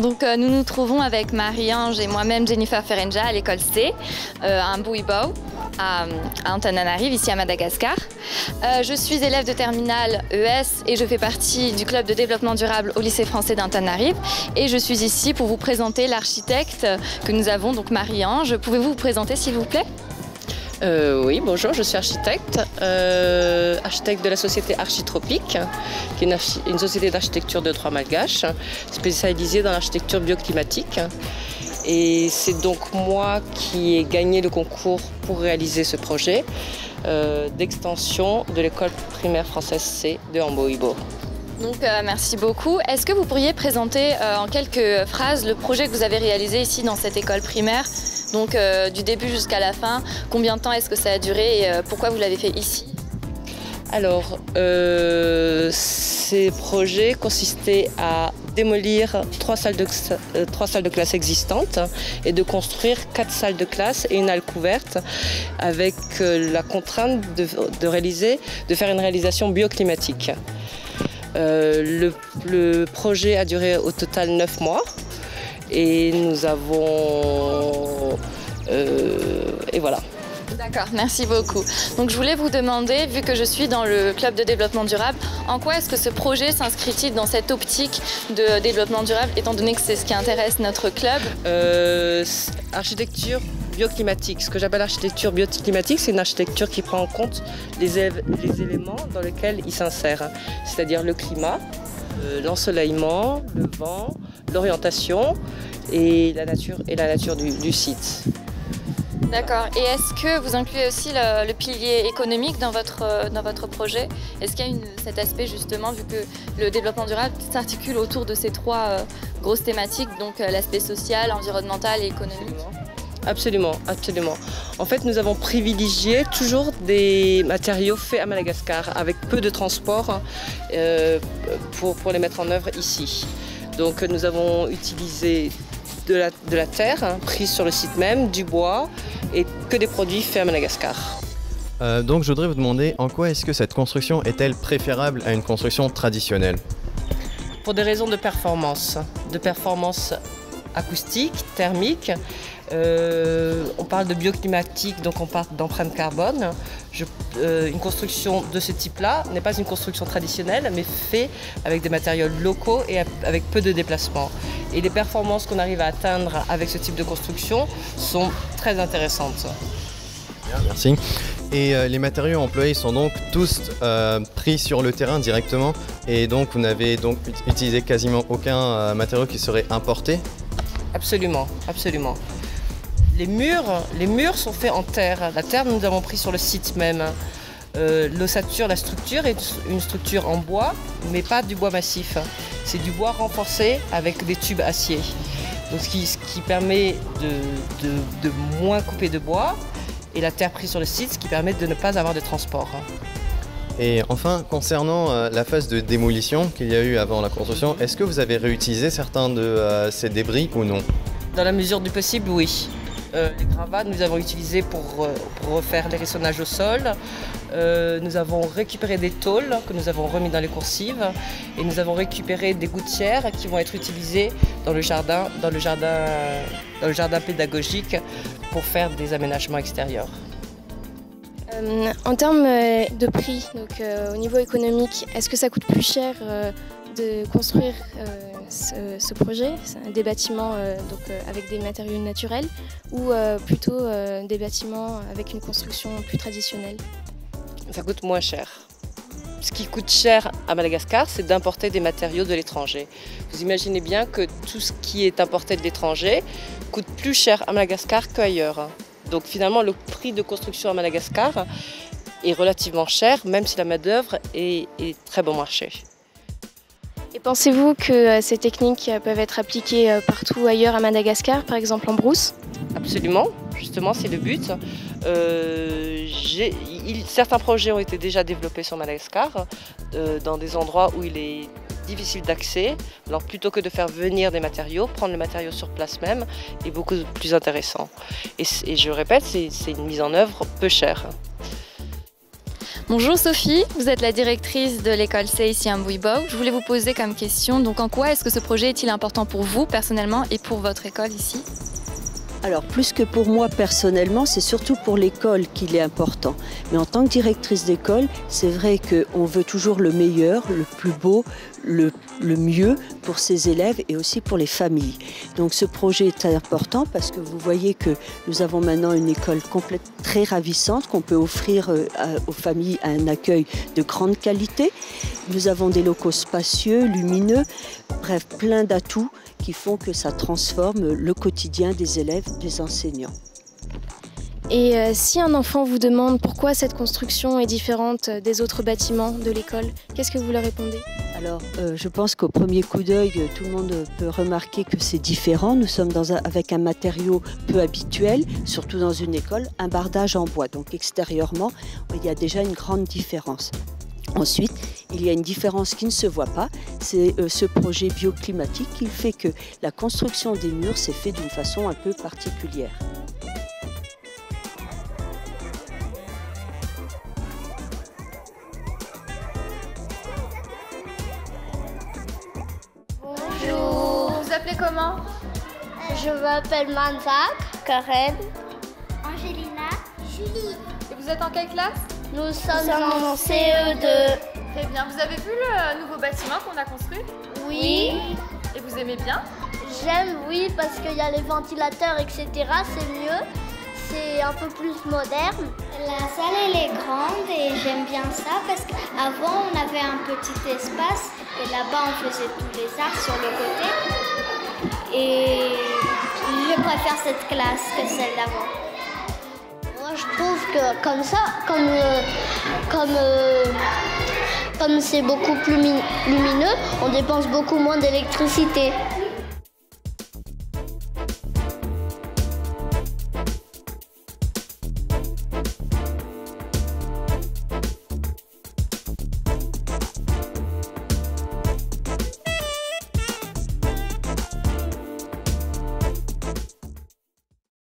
Nous nous trouvons avec Marie-Ange et moi-même Jennifer Ferenja à l'école C, à Mbouibou, à Antananarive, ici à Madagascar. Je suis élève de terminale ES et je fais partie du club de développement durable au lycée français d'Antananarive. Et je suis ici pour vous présenter l'architecte que nous avons, donc Marie-Ange. Pouvez-vous vous présenter s'il vous plaît ? Oui, bonjour, je suis architecte, architecte de la société Architropique, qui est une société d'architecture de droit malgache, spécialisée dans l'architecture bioclimatique. Et c'est donc moi qui ai gagné le concours pour réaliser ce projet d'extension de l'école primaire française C de Mbouibou. Merci beaucoup. Est-ce que vous pourriez présenter en quelques phrases le projet que vous avez réalisé ici dans cette école primaire, du début jusqu'à la fin? Combien de temps est-ce que ça a duré et pourquoi vous l'avez fait ici? Alors, ces projets consistaient à démolir 3 salles de classe existantes et de construire 4 salles de classe et une halle couverte avec la contrainte de faire une réalisation bioclimatique. Le projet a duré au total 9 mois et nous avons... et voilà. D'accord, merci beaucoup. Donc je voulais vous demander, vu que je suis dans le club de développement durable, en quoi est-ce que ce projet s'inscrit-il dans cette optique de développement durable, étant donné que c'est ce qui intéresse notre club? Architecture bioclimatique. Ce que j'appelle architecture bioclimatique, c'est une architecture qui prend en compte les éléments dans lesquels il s'insère, c'est-à-dire le climat, l'ensoleillement, le vent, l'orientation et la nature du site. D'accord. Et est-ce que vous incluez aussi le pilier économique dans votre projet? Est-ce qu'il y a cet aspect justement, vu que le développement durable s'articule autour de ces 3 grosses thématiques, donc l'aspect social, environnemental et économique? Absolument, absolument. En fait, nous avons privilégié toujours des matériaux faits à Madagascar, avec peu de transport pour les mettre en œuvre ici. Donc nous avons utilisé de la terre prise sur le site même, du bois et que des produits faits à Madagascar. Donc je voudrais vous demander en quoi est-ce que cette construction est-elle préférable à une construction traditionnelle? Pour des raisons de performance acoustique, thermique. On parle de bioclimatique, donc on parle d'empreinte carbone. Une construction de ce type-là n'est pas une construction traditionnelle, mais faite avec des matériaux locaux et avec peu de déplacements. Et les performances qu'on arrive à atteindre avec ce type de construction sont très intéressantes. Bien, merci. Et les matériaux employés sont donc tous pris sur le terrain directement, et donc vous n'avez donc utilisé quasiment aucun matériau qui serait importé? Absolument, absolument. Les murs sont faits en terre. La terre, nous avons pris sur le site même. L'ossature, la structure est une structure en bois, mais pas du bois massif. C'est du bois renforcé avec des tubes acier. Donc, ce qui permet de moins couper de bois, et la terre prise sur le site, ce qui permet de ne pas avoir de transport. Et enfin, concernant la phase de démolition qu'il y a eu avant la construction, est-ce que vous avez réutilisé certains de ces débris ou non? Dans la mesure du possible, oui. Les gravats, nous avons utilisé pour refaire l'hérissonnage au sol. Nous avons récupéré des tôles que nous avons remis dans les coursives. Et nous avons récupéré des gouttières qui vont être utilisées dans le jardin pédagogique pour faire des aménagements extérieurs. En termes de prix, au niveau économique, est-ce que ça coûte plus cher de construire ce projet, des bâtiments avec des matériaux naturels, ou plutôt des bâtiments avec une construction plus traditionnelle? Ça coûte moins cher. Ce qui coûte cher à Madagascar, c'est d'importer des matériaux de l'étranger. Vous imaginez bien que tout ce qui est importé de l'étranger coûte plus cher à Madagascar qu'ailleurs. Donc finalement, le prix de construction à Madagascar est relativement cher, même si la main-d'œuvre est très bon marché. Et pensez-vous que ces techniques peuvent être appliquées partout ailleurs à Madagascar, par exemple en brousse? Absolument, justement c'est le but. Certains projets ont été déjà développés sur Madagascar, dans des endroits où il est difficile d'accès. Alors plutôt que de faire venir des matériaux, prendre les matériaux sur place même est beaucoup plus intéressant. Et je répète, c'est une mise en œuvre peu chère. Bonjour Sophie, vous êtes la directrice de l'école C ici à Mbouibo. Je voulais vous poser comme question, donc en quoi est-ce que ce projet est-il important pour vous personnellement et pour votre école ici? Alors, plus que pour moi personnellement, c'est surtout pour l'école qu'il est important. Mais en tant que directrice d'école, c'est vrai qu'on veut toujours le meilleur, le plus beau, le mieux pour ses élèves et aussi pour les familles. Donc ce projet est important parce que vous voyez que nous avons maintenant une école complète, très ravissante qu'on peut offrir aux familles un accueil de grande qualité. Nous avons des locaux spacieux, lumineux, bref, plein d'atouts qui font que ça transforme le quotidien des élèves, des enseignants. Et si un enfant vous demande pourquoi cette construction est différente des autres bâtiments de l'école, qu'est-ce que vous leur répondez? Alors, je pense qu'au premier coup d'œil, tout le monde peut remarquer que c'est différent. Nous sommes avec un matériau peu habituel, surtout dans une école, un bardage en bois. Donc extérieurement, il y a déjà une grande différence. Ensuite, il y a une différence qui ne se voit pas, c'est ce projet bioclimatique qui fait que la construction des murs s'est faite d'une façon un peu particulière. Bonjour. Vous vous appelez comment? Je m'appelle Manzak, Karen, Angelina, Julie. Et vous êtes en quelle classe? nous sommes en CE2. Très bien. Vous avez vu le nouveau bâtiment qu'on a construit? Oui. Et vous aimez bien? J'aime, oui, parce qu'il y a les ventilateurs, etc. C'est mieux, c'est un peu plus moderne. La salle elle est grande et j'aime bien ça parce qu'avant on avait un petit espace et là-bas on faisait tous les arts sur le côté. Et je préfère cette classe que celle d'avant. Moi je trouve que comme ça, comme c'est beaucoup plus lumineux, on dépense beaucoup moins d'électricité.